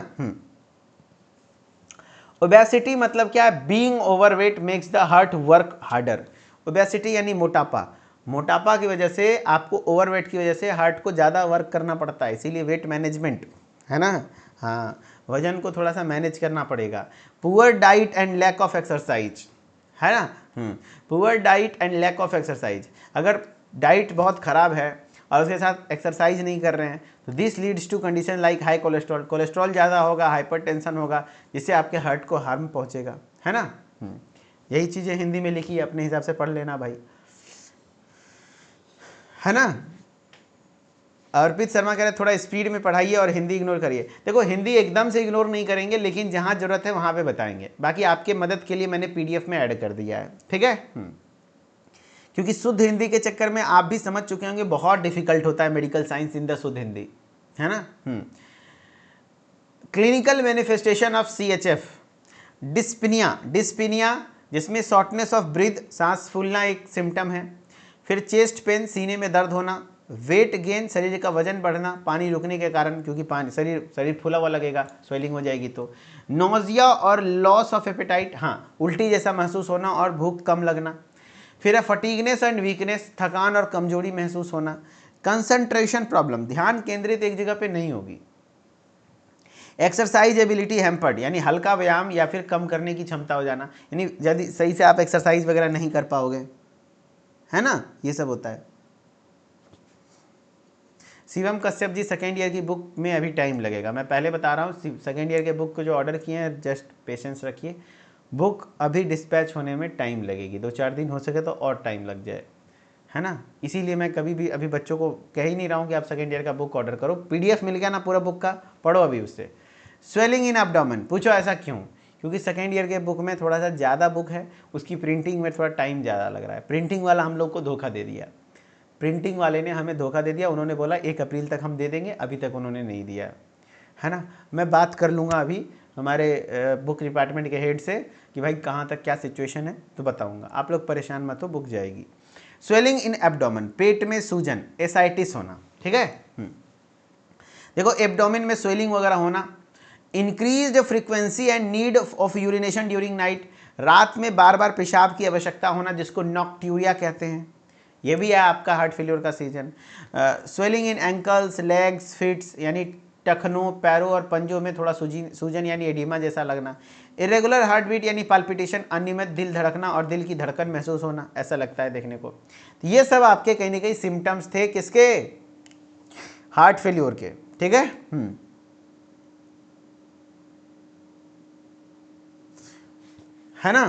ओबेसिटी मतलब क्या है, being overweight makes the heart work harder. Obesity यानी मोटापा, मोटापा की वजह से आपको, ओवरवेट की वजह से हार्ट को ज़्यादा वर्क करना पड़ता है, इसीलिए वेट मैनेजमेंट, है ना। हाँ, वजन को थोड़ा सा मैनेज करना पड़ेगा। Poor diet and lack of exercise, है ना। Poor diet and lack of exercise, अगर डाइट बहुत ख़राब है और उसके साथ एक्सरसाइज नहीं कर रहे हैं, तो this leads to condition like high cholesterol, cholesterol ज़्यादा होगा, हाइपरटेंशन होगा, जिससे आपके हार्ट को हार्म पहुँचेगा, है ना। यही चीज़ें हिंदी में लिखी है, अपने हिसाब से पढ़ लेना भाई, है ना। अर्पित शर्मा कह रहे थोड़ा स्पीड में पढ़ाइए और हिंदी इग्नोर करिए। देखो हिंदी एकदम से इग्नोर नहीं करेंगे, लेकिन जहाँ जरूरत है वहाँ पे बताएंगे। बाकी आपके मदद के लिए मैंने पीडीएफ में ऐड कर दिया है, ठीक है। क्योंकि शुद्ध हिंदी के चक्कर में आप भी समझ चुके होंगे बहुत डिफिकल्ट होता है मेडिकल साइंस इन द शुद्ध हिंदी, है ना। क्लिनिकल मैनिफेस्टेशन ऑफ CHF, डिस्पिनिया, डिस्पिनिया जिसमें शॉर्टनेस ऑफ ब्रीथ, सांस फूलना एक सिम्टम है। फिर चेस्ट पेन, सीने में दर्द होना। वेट गेन, शरीर का वजन बढ़ना पानी रुकने के कारण, क्योंकि पानी शरीर फूला हुआ लगेगा, स्वेलिंग हो जाएगी तो। नोजिया और लॉस ऑफ एपेटाइट, हाँ उल्टी जैसा महसूस होना और भूख कम लगना। फिर है फटीगनेस एंड वीकनेस, थकान और कमजोरी महसूस होना। कंसंट्रेशन प्रॉब्लम, ध्यान केंद्रित एक जगह पे नहीं होगी। एक्सरसाइज एबिलिटी हैम्पर्ड, यानी हल्का व्यायाम या फिर कम करने की क्षमता हो जाना, यानी यदि सही से आप एक्सरसाइज वगैरह नहीं कर पाओगे, है ना, ये सब होता है। शिवम कश्यप जी, सेकेंड ईयर की बुक में अभी टाइम लगेगा, मैं पहले बता रहा हूँ, सेकेंड ईयर के बुक को जो ऑर्डर किए हैं जस्ट पेशेंस रखिए, बुक अभी डिस्पैच होने में टाइम लगेगी, 2-4 दिन हो सके तो और टाइम लग जाए, है ना। इसीलिए मैं कभी भी अभी बच्चों को कह ही नहीं रहा हूँ कि आप सेकेंड ईयर का बुक ऑर्डर करो, पीडीएफ मिल गया ना पूरा बुक का, पढ़ो अभी उससे। स्वेलिंग इन एब्डोमेन, पूछो ऐसा क्यों, क्योंकि सेकेंड ईयर के बुक में थोड़ा सा ज़्यादा बुक है, उसकी प्रिंटिंग में थोड़ा टाइम ज़्यादा लग रहा है। प्रिंटिंग वाला हम लोग को धोखा दे दिया, प्रिंटिंग वाले ने हमें धोखा दे दिया, उन्होंने बोला 1 अप्रैल तक हम दे देंगे, अभी तक उन्होंने नहीं दिया, है ना। मैं बात कर लूँगा अभी हमारे बुक डिपार्टमेंट के हेड से कि भाई कहाँ तक क्या सिचुएशन है, तो बताऊँगा, आप लोग परेशान मत हो, बुक जाएगी। स्वेलिंग इन एब्डोमेन, पेट में सूजन, एसाइटिस होना, ठीक है। देखो एब्डोमेन में स्वेलिंग वगैरह होना। Increased frequency and need of urination during night, रात में बार बार पेशाब की आवश्यकता होना, जिसको नॉक्ट्यूरिया कहते हैं, ये भी है आपका हार्ट फेलियर का season. Swelling in ankles, legs, fits, यानी टखनों, पैरों और पंजों में थोड़ा सूजन यानी एडिमा जैसा लगना। इरेगुलर हार्ट बीट यानी पाल्पिटेशन, अनियमित दिल धड़कना और दिल की धड़कन महसूस होना, ऐसा लगता है देखने को। तो ये सब आपके कहीं ना कहीं सिम्टम्स थे किसके, हार्ट फेलियर के, ठीक है। है ना।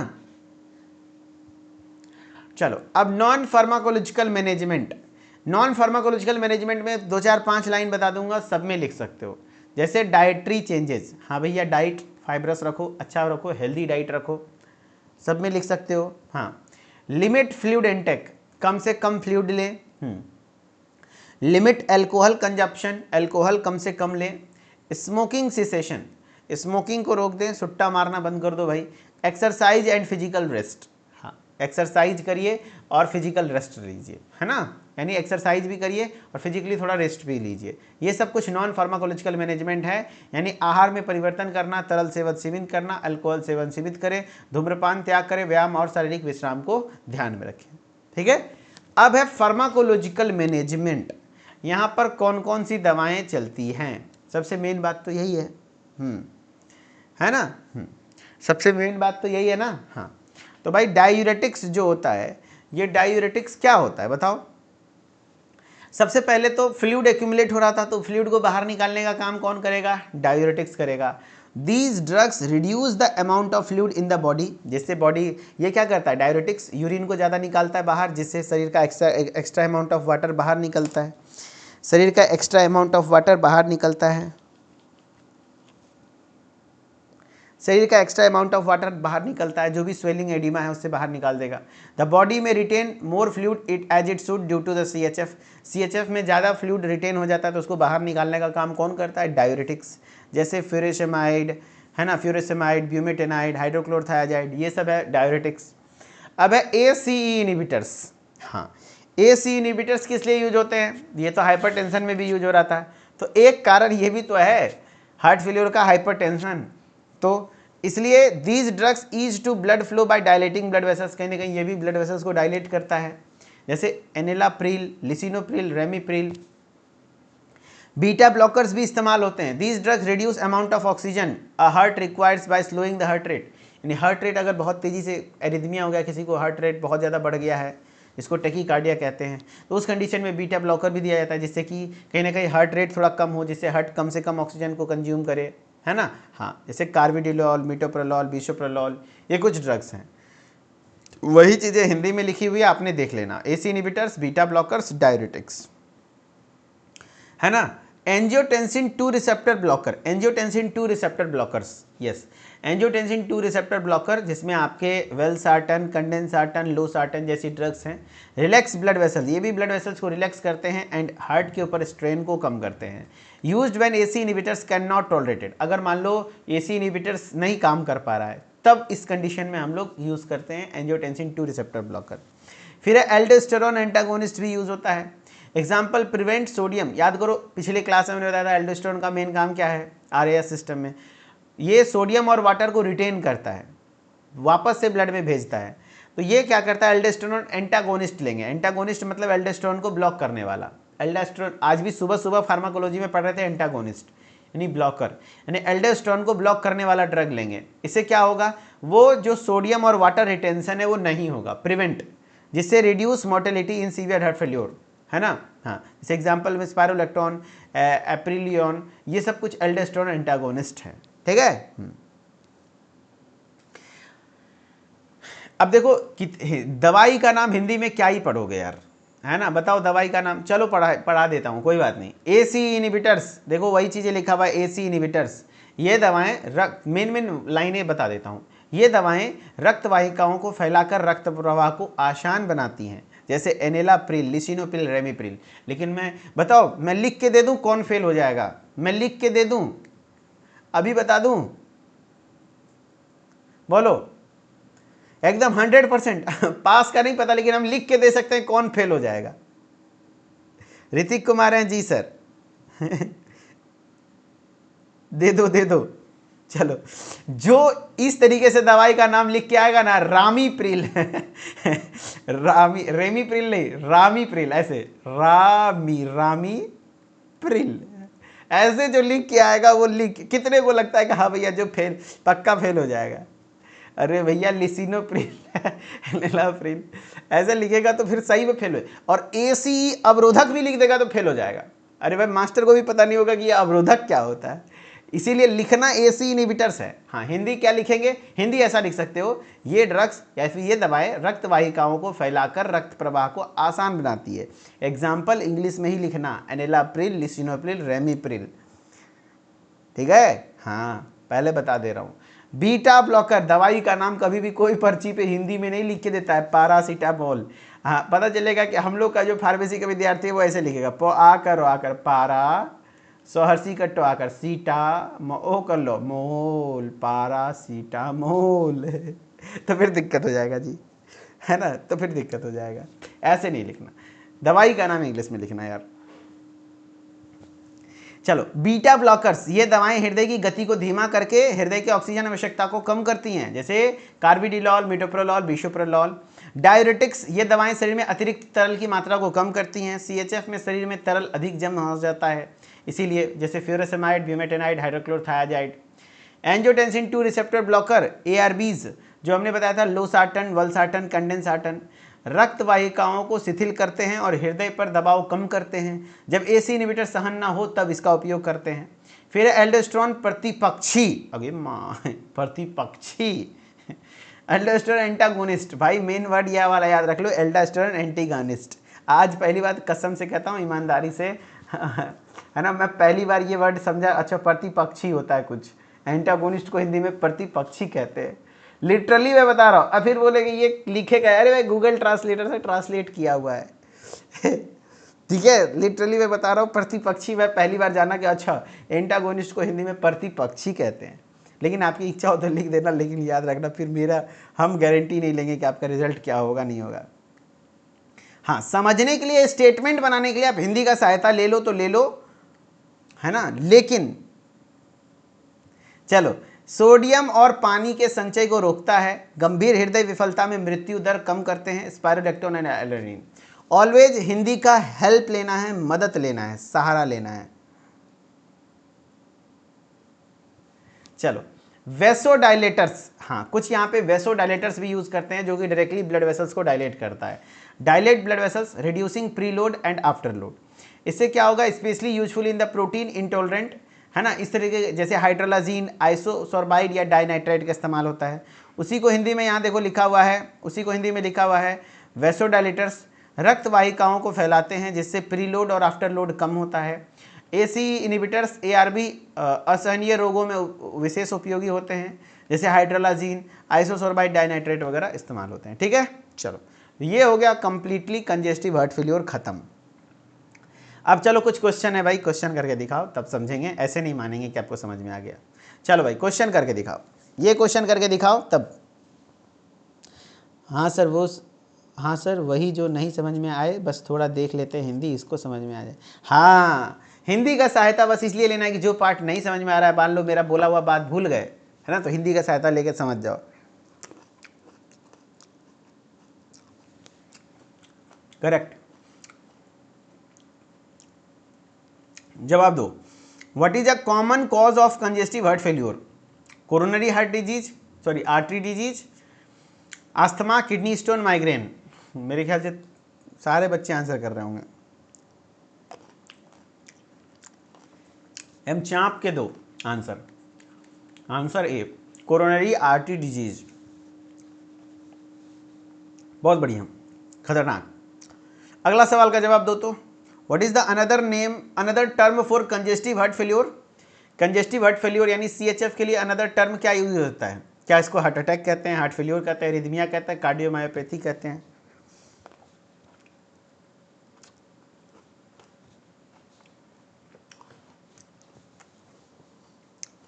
चलो अब non pharmacological management, non pharmacological management में 2-4-5 लाइन बता दूंगा, सब में लिख सकते हो। जैसे डाइटरी चेंजेस, हाँ भैया डाइट फाइब्रस रखो, अच्छा रखो, हेल्दी डाइट रखो, सब में लिख सकते हो। हाँ, लिमिट फ्लूइड इनटेक, कम से कम फ्लूइड लें। लिमिट एल्कोहल कंजप्शन, एल्कोहल कम से कम लें। स्मोकिंग सिसेशन, स्मोकिंग को रोक दें, सुट्टा मारना बंद कर दो भाई। एक्सरसाइज एंड फिजिकल रेस्ट, हाँ एक्सरसाइज करिए और फिजिकल रेस्ट लीजिए, है ना, यानी एक्सरसाइज भी करिए और फिजिकली थोड़ा रेस्ट भी लीजिए। ये सब कुछ नॉन फार्माकोलॉजिकल मैनेजमेंट है, यानी आहार में परिवर्तन करना, तरल सेवन सीमित करना, अल्कोहल सेवन सीमित करें, धूम्रपान त्याग करें, व्यायाम और शारीरिक विश्राम को ध्यान में रखें, ठीक है। अब है फार्माकोलॉजिकल मैनेजमेंट, यहाँ पर कौन कौन सी दवाएं चलती हैं, सबसे मेन बात तो यही है, है ना। सबसे मेन बात तो यही है ना। हाँ, तो भाई डायूरेटिक्स जो होता है, ये डायूरेटिक्स क्या होता है बताओ। सबसे पहले तो फ्लूइड एक्यूमुलेट हो रहा था, तो फ्लूइड को बाहर निकालने का काम कौन करेगा, डायूरेटिक्स करेगा। These drugs reduce the amount of fluid in the body, जिससे बॉडी, ये क्या करता है, डायूरेटिक्स यूरिन को ज़्यादा निकालता है बाहर, जिससे शरीर का एक्स्ट्रा अमाउंट ऑफ वाटर बाहर निकलता है, शरीर का एक्स्ट्रा अमाउंट ऑफ वाटर बाहर निकलता है, शरीर का एक्स्ट्रा अमाउंट ऑफ वाटर बाहर निकलता है, जो भी स्वेलिंग एडिमा है उससे बाहर निकाल देगा। द बॉडी में retain more fluid it as it should due to the CHF में ज़्यादा फ्लूइड रिटेन हो जाता है, तो उसको बाहर निकालने का काम कौन करता है, डायूरेटिक्स, जैसे फ्यूरेसेमाइड, है ना, फ्यूरेसेमाइड, ब्यूमेटेनाइड, हाइड्रोक्लोरथायाजाइड, ये सब है डायूरेटिक्स। अब है ACE इनहिबिटर्स, हाँ ACE इनहिबिटर्स किस लिए यूज होते हैं, ये तो हाइपरटेंशन में भी यूज हो रहा था, तो एक कारण ये भी तो है हार्ट फेलियर का, हाइपरटेंशन, तो इसलिए these drugs ease to blood flow by dilating blood vessels, कहीं ना कहीं ये भी ब्लड वेसल्स को डायलेट करता है, जैसे enalapril, lisinopril, ramipril. Beta blockers भी इस्तेमाल होते हैं। These drugs reduce amount of oxygen a heart requires by slowing the heart rate, यानी हार्ट रेट अगर बहुत तेज़ी से एरिथमिया हो गया, किसी को हार्ट रेट बहुत ज़्यादा बढ़ गया है, इसको टेकीकार्डिया कहते हैं। तो उस कंडीशन में बीटा ब्लॉकर भी दिया जाता है, जिससे कि कहीं ना कहीं हार्ट रेट थोड़ा कम हो, जिससे हार्ट कम से कम ऑक्सीजन को कंज्यूम करे, है ना। हाँ, जैसे कार्बिडिलोल, मिटोप्रोलोल, बिसोप्रोलोल, ये कुछ ड्रग्स हैं। वही चीज़ें हिंदी में लिखी हुई है, आपने देख लेना। AC inhibitors, beta blockers, diuretics, है ना। Angiotensin 2 receptor blocker, angiotensin 2 receptor blockers, yes, angiotensin 2 receptor blocker, जिसमें आपके वेलसार्टन, कंडेंसार्टन, लोसार्टन जैसी ड्रग्स हैं। रिलैक्स ब्लड वेसल्स, ये भी ब्लड वेसल्स को रिलैक्स करते हैं एंड हार्ट के ऊपर स्ट्रेन को कम करते हैं। Used when AC inhibitors can not tolerated, अगर मान लो एसी इनहिबिटर्स नहीं काम कर पा रहा है, तब इस कंडीशन में हम लोग यूज़ करते हैं एंजियोटेंसिन 2 रिसेप्टर ब्लॉकर। फिर एल्डोस्टेरोन एंटागोनिस्ट भी यूज़ होता है। एग्जाम्पल प्रिवेंट सोडियम, याद करो पिछले क्लास में मैंने बताया था एल्डोस्टेरोन का मेन काम क्या है आरएएस सिस्टम में, ये सोडियम और वाटर को रिटेन करता है, वापस से ब्लड में भेजता है। तो ये क्या करता है, एल्डोस्टेरोन एंटागोनिस्ट लेंगे, एंटागोनिस्ट मतलब एल्डोस्टेरोन को ब्लॉक करने वाला। एल्डोस्टेरोन आज भी सुबह सुबह फार्माकोलॉजी में पढ़ रहे थे, एंटागोनिस्ट यानी ब्लॉकर, यानी एल्डोस्टेरोन को ब्लॉक करने वाला ड्रग लेंगे। इससे क्या होगा, वो जो सोडियम और वाटर रिटेंशन है वो नहीं होगा, प्रिवेंट, जिससे reduce mortality in severe heart failure, है ना। हाँ, जैसे एग्जाम्पल में स्पाइरोलेक्टोन, एप्रिलियन, ये सब कुछ एल्डोस्टेरोन एंटागोनिस्ट है, ठीक है। अब देखो दवाई का नाम हिंदी में क्या ही पढ़ोगे यार, है ना, बताओ दवाई का नाम, चलो पढ़ा देता हूँ, कोई बात नहीं। एसी इनहिबिटर्स, देखो वही चीज़ें लिखा हुआ है, एसी इनहिबिटर्स, ये दवाएं मेन लाइनें बता देता हूँ। ये दवाएं रक्त वाहिकाओं को फैलाकर रक्त प्रवाह को आसान बनाती हैं, जैसे एनेलाप्रिल, लिसिनोप्रिल, रेमिप्रिल। लेकिन मैं बताओ, मैं लिख के दे दूं कौन फेल हो जाएगा, मैं लिख के दे दूं, अभी बता दूं, बोलो, एकदम 100% पास का नहीं पता, लेकिन हम लिख के दे सकते हैं कौन फेल हो जाएगा। ऋतिक कुमार हैं जी सर दे दो दे दो, चलो। जो इस तरीके से दवाई का नाम लिख के आएगा ना, रामीप्रिल रेमीप्रिल नहीं, रामीप्रिल, ऐसे रामीप्रिल, ऐसे जो लिख के आएगा वो लिख, कितने को लगता है कि हाँ भैया जो फेल, पक्का फेल हो जाएगा। अरे भैया लिसिनोप्रिल एनेलाप्रिल ऐसे लिखेगा तो फिर सही में फेल हो, और एसी अवरोधक भी लिख देगा तो फेल हो जाएगा। अरे भाई मास्टर को भी पता नहीं होगा कि ये अवरोधक क्या होता है, इसीलिए लिखना एसी इनहिबिटर्स है। हाँ, हिंदी क्या लिखेंगे, हिंदी ऐसा लिख सकते हो, ये ड्रग्स या फिर ये दवाएं रक्त वाहिकाओं को फैलाकर रक्त प्रवाह को आसान बनाती है। एग्जाम्पल इंग्लिश में ही लिखना, एनेलाप्रिल, लिसिनोप्रिल, रेमिप्रिल, ठीक है। हाँ, पहले बता दे रहा हूँ। बीटा ब्लॉकर, दवाई का नाम कभी भी कोई पर्ची पे हिंदी में नहीं लिख के देता है, पैरासीटामोल। हाँ, पता चलेगा कि हम लोग का जो फार्मेसी का विद्यार्थी है वो ऐसे लिखेगा, आकर पारा, सोहर्सी कट्टो आकर सीटा, ओ कर लो मोल, पारासीटामोल तो फिर दिक्कत हो जाएगा जी, है ना, तो फिर दिक्कत हो जाएगा। ऐसे नहीं लिखना, दवाई का नाम इंग्लिश में लिखना यार। चलो, बीटा ब्लॉकर्स, ये दवाएं हृदय की गति को धीमा करके हृदय की ऑक्सीजन आवश्यकता को कम करती हैं, जैसे कार्बिडिलोल, मिटोप्रोलोल, बिसोप्रोलोल। डायरेटिक्स, ये दवाएं शरीर में अतिरिक्त तरल की मात्रा को कम करती हैं, सीएचएफ में शरीर में तरल अधिक जम हो जाता है, इसीलिए, जैसे फ्यूरासेमाइड, ब्यूमेटेनाइड, हाइड्रोक्लोरथायाजाइड। एंजियोटेंसिन 2 रिसेप्टर ब्लॉकर, एआरबीज, जो हमने बताया था, लोसार्टन, वल्सार्टन, कंडेंसार्टन, रक्त वाहिकाओं को शिथिल करते हैं और हृदय पर दबाव कम करते हैं। जब एसी इनहिबिटर सहन ना हो तब इसका उपयोग करते हैं। फिर एल्डोस्टेरोन प्रतिपक्षी, अगे माँ प्रतिपक्षी एल्डोस्टेरोन एंटागोनिस्ट, भाई मेन वर्ड यह वाला याद रख लो, एल्डोस्टेरोन एंटीगोनिस्ट। आज पहली बात कसम से कहता हूँ, ईमानदारी से है ना, मैं पहली बार ये वर्ड समझा, अच्छा प्रतिपक्षी होता है कुछ, एंटागोनिस्ट को हिंदी में प्रतिपक्षी कहते हैं, लिटरली मैं बता रहा हूँ। अब फिर बोलेंगे ये लिखेगा, अरे भाई गूगल ट्रांसलेटर से ट्रांसलेट किया हुआ है ठीक है, लिटरली मैं बता रहा हूँ, प्रतिपक्षी मैं पहली बार जाना कि अच्छा एंटागोनिस्ट को हिंदी में प्रतिपक्षी कहते हैं। लेकिन आपकी इच्छा हो तो लिख देना, लेकिन याद रखना फिर मेरा, हम गारंटी नहीं लेंगे कि आपका रिजल्ट क्या होगा, नहीं होगा। हाँ, समझने के लिए, स्टेटमेंट बनाने के लिए आप हिंदी का सहायता ले लो तो ले लो, है ना, लेकिन चलो, सोडियम और पानी के संचय को रोकता है, गंभीर हृदय विफलता में मृत्यु दर कम करते हैं, स्पाइरोलेक्टोन एंड एलर्जीन। ऑलवेज हिंदी का हेल्प लेना है, मदद लेना है, सहारा लेना है। चलो, वेसोडाइलेटर्स, हाँ कुछ यहाँ पे वेसोडाइलेटर्स भी यूज करते हैं, जो कि डायरेक्टली ब्लड वेसल्स को डायलेट करता है। Dilate blood vessels, reducing preload and after load. इससे क्या होगा, specially useful in the protein intolerant, है ना, इस तरीके जैसे हाइड्रोलाजीन, आइसोसोर्बाइड या डाइनाइट्राइट का इस्तेमाल होता है। उसी को हिंदी में यहाँ देखो लिखा हुआ है, उसी को हिंदी में लिखा हुआ है, वैसोडाइलेटर्स रक्त वाहिकाओं को फैलाते हैं जिससे प्रीलोड और आफ्टर लोड कम होता है। एसी इनिबिटर्स ARB असहनीय रोगों में विशेष उपयोगी होते हैं, जैसे हाइड्रोलाजीन, आइसोसोर्बाइड, डाइनाइट्रेट वगैरह इस्तेमाल होते हैं। ठीक है, चलो ये हो गया कंप्लीटली कंजेस्टिव हार्ट फेल्योर खत्म। अब चलो कुछ क्वेश्चन है भाई, क्वेश्चन करके दिखाओ तब समझेंगे, ऐसे नहीं मानेंगे कि आपको समझ में आ गया। चलो भाई क्वेश्चन करके दिखाओ, ये क्वेश्चन करके दिखाओ तब। हाँ सर वो, हाँ सर वही जो नहीं समझ में आए बस थोड़ा देख लेते हैं हिंदी, इसको समझ में आ जाए। हाँ, हिंदी का सहायता बस इसलिए लेना है कि जो पार्ट नहीं समझ में आ रहा है, मान लो मेरा बोला हुआ बात भूल गए, है ना, तो हिंदी का सहायता लेके समझ जाओ। करेक्ट, जवाब दो। What is a common cause of congestive heart failure? Coronary heart disease, sorry artery disease, asthma, kidney stone, migraine. मेरे ख्याल से सारे बच्चे आंसर कर रहे होंगे। एम चाप के दो answer. Answer A, coronary artery disease. बहुत बढ़िया, खतरनाक। अगला सवाल का जवाब दो तो। What is the another name, another term for congestive heart failure? Congestive heart failure यानी CHF के लिए अनदर टर्म क्या यूज होता है? क्या इसको हार्ट अटैक कहते हैं, हार्ट फेल्योर कहते हैं, रिदमिया कहते हैं, कार्डियोमायोपैथी कहते हैं?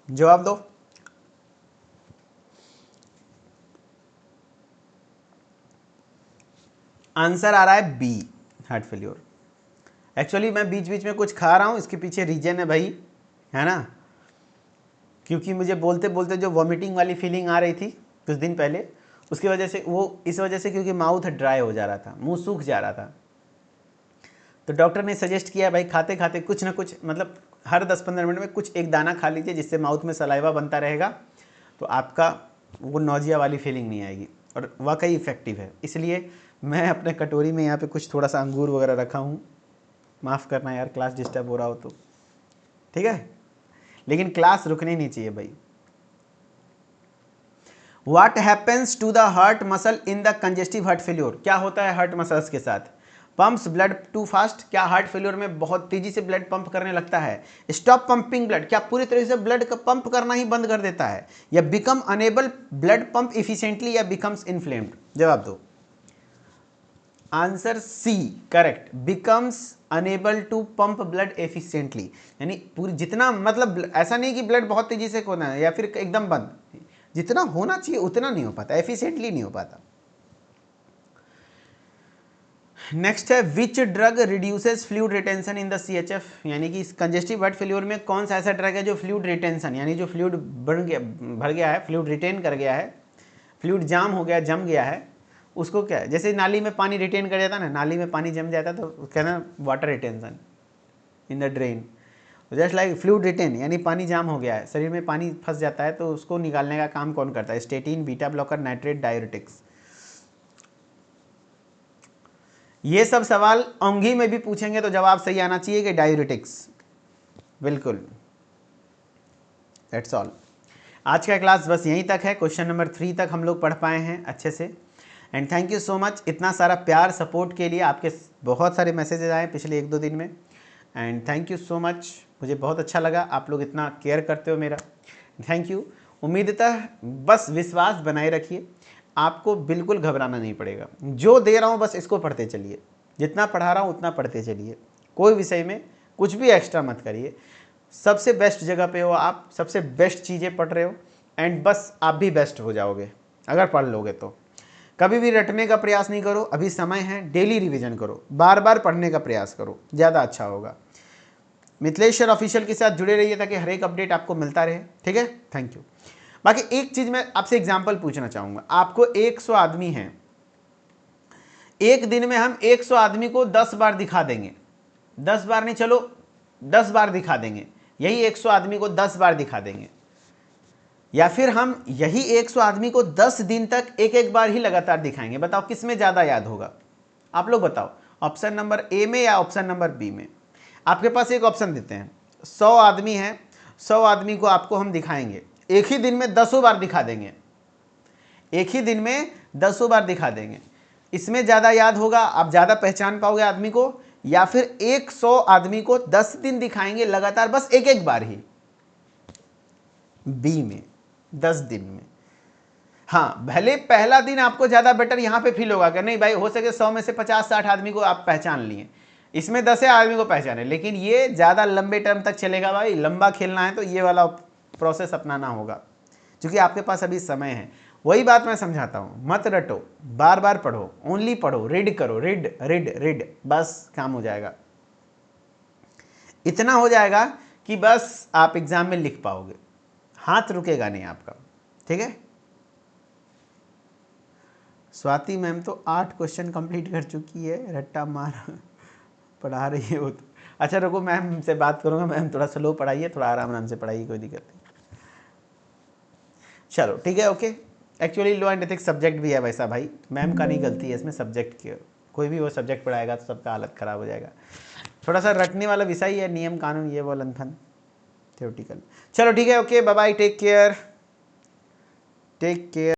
जवाब दो। आंसर आ रहा है बी, हार्ट फेल्योर। एक्चुअली मैं बीच बीच में कुछ खा रहा हूं, इसके पीछे रीजन है भाई, है ना, क्योंकि मुझे बोलते बोलते जो वॉमिटिंग वाली फीलिंग आ रही थी कुछ दिन पहले, उसकी वजह से, वो इस वजह से क्योंकि माउथ ड्राई हो जा रहा था, मुंह सूख जा रहा था, तो डॉक्टर ने सजेस्ट किया भाई खाते खाते कुछ ना कुछ, मतलब हर 10-15 मिनट में कुछ एक दाना खा लीजिए, जिससे माउथ में सलाइवा बनता रहेगा, तो आपका वो नौजिया वाली फीलिंग नहीं आएगी, और वाकई इफेक्टिव है। इसलिए मैं अपने कटोरी में यहाँ पे कुछ थोड़ा सा अंगूर वगैरह रखा हूँ, माफ़ करना यार क्लास डिस्टर्ब हो रहा हो तो, ठीक है, लेकिन क्लास रुकनी नहीं चाहिए भाई। What happens to the heart muscle in the congestive heart failure? क्या होता है हार्ट मसल्स के साथ? पंप्स ब्लड टू फास्ट, क्या हार्ट फेल्योर में बहुत तेजी से ब्लड पंप करने लगता है? स्टॉप पंपिंग ब्लड, क्या पूरी तरह से ब्लड का पंप करना ही बंद कर देता है? या become unable blood pump efficiently, या बिकम्स इन्फ्लेम्ड? जवाब दो। Answer C, correct, becomes unable to pump blood efficiently, यानी पूरी जितना, मतलब ऐसा नहीं कि ब्लड बहुत तेजी से होना है या फिर एकदम बंद, जितना होना चाहिए उतना नहीं हो पाता, एफिशिएंटली नहीं हो पाता। नेक्स्ट है, which drug reduces fluid retention in the CHF? यानी कि इस कंजेस्टिव हार्ट फेल्योर में कौन सा ऐसा ड्रग है जो फ्लूइड रिटेंशन, यानी जो फ्लूइड भर गया है, फ्लूइड रिटेन कर गया है, फ्लूइड जाम हो गया, जम गया है, उसको क्या है, जैसे नाली में पानी रिटेन कर जाता है ना, नाली में पानी जम जाता है तो कहना water retention in the drain, just like fluid retain, यानी पानी जाम हो गया है, शरीर में पानी फंस जाता है, तो उसको निकालने का काम कौन करता है? Statin, beta blocker, nitrate, diuretics. ये सब सवाल ओंघी में भी पूछेंगे तो जवाब सही आना चाहिए कि डायूरेटिक्स, बिल्कुल। That's all. आज का क्लास बस यहीं तक है, क्वेश्चन नंबर 3 तक हम लोग पढ़ पाए हैं अच्छे से। And thank you so much इतना सारा प्यार सपोर्ट के लिए, आपके बहुत सारे मैसेजेस आए पिछले 1-2 दिन में, and thank you so much, मुझे बहुत अच्छा लगा आप लोग इतना केयर करते हो मेरा, थैंक यू। उम्मीदतः बस विश्वास बनाए रखिए, आपको बिल्कुल घबराना नहीं पड़ेगा, जो दे रहा हूँ बस इसको पढ़ते चलिए, जितना पढ़ा रहा हूँ उतना पढ़ते चलिए, कोई विषय में कुछ भी एक्स्ट्रा मत करिए, सबसे बेस्ट जगह पे हो आप, सबसे बेस्ट चीज़ें पढ़ रहे हो, एंड बस आप भी बेस्ट हो जाओगे अगर पढ़ लोगे तो। कभी भी रटने का प्रयास नहीं करो, अभी समय है, डेली रिवीजन करो, बार बार पढ़ने का प्रयास करो, ज़्यादा अच्छा होगा। मिथिलेश सर ऑफिशियल के साथ जुड़े रहिए ताकि हर एक अपडेट आपको मिलता रहे, ठीक है, थैंक यू। बाकी एक चीज़ मैं आपसे एग्जाम्पल पूछना चाहूँगा, आपको 100 आदमी हैं, एक दिन में हम 100 आदमी को 10 बार दिखा देंगे, 10 बार नहीं, चलो 10 बार दिखा देंगे, यही 100 आदमी को 10 बार दिखा देंगे, या फिर हम यही 100 आदमी को 10 दिन तक एक एक बार ही लगातार दिखाएंगे, बताओ किस में ज़्यादा याद होगा? आप लोग बताओ, ऑप्शन नंबर ए में या ऑप्शन नंबर बी में? आपके पास एक ऑप्शन देते हैं, 100 आदमी हैं, 100 आदमी को आपको हम दिखाएंगे, एक ही दिन में 10 बार दिखा देंगे, एक ही दिन में 10 बार दिखा देंगे, इसमें ज़्यादा याद होगा, आप ज़्यादा पहचान पाओगे आदमी को, या फिर 100 आदमी को 10 दिन दिखाएंगे लगातार, बस एक एक बार ही? बी में, 10 दिन में। हाँ, भले पहला दिन आपको ज़्यादा बेटर यहाँ पे फील होगा कि नहीं भाई, हो सके 100 में से 50-60 आदमी को आप पहचान लिए, इसमें 10 आदमी को पहचाने, लेकिन ये ज़्यादा लंबे टर्म तक चलेगा भाई, लंबा खेलना है तो ये वाला प्रोसेस अपनाना होगा, क्योंकि आपके पास अभी समय है। वही बात मैं समझाता हूँ, मत रटो, बार बार पढ़ो, ओनली पढ़ो, रीड करो, रीड रीड रीड, बस काम हो जाएगा। इतना हो जाएगा कि बस आप एग्जाम में लिख पाओगे, हाथ रुकेगा नहीं आपका, ठीक है। स्वाति मैम तो 8 क्वेश्चन कंप्लीट कर चुकी है, रट्टा मार पढ़ा रही है वो तो। अच्छा रुको, मैम से बात करूँगा, मैम थोड़ा स्लो पढ़ाइए, थोड़ा आराम से पढ़ाइए, कोई दिक्कत नहीं। चलो ठीक है, okay. Actually law and ethics subject भी है वैसा भाई, मैम का नहीं गलती है इसमें, सब्जेक्ट की, कोई भी वो सब्जेक्ट पढ़ाएगा तो सबका हालत ख़राब हो जाएगा। थोड़ा सा रटने वाला विषय है, नियम कानून ये वो लंथन थ्योरेटिकल। चलो ठीक है, okay, bye bye, take care, take care.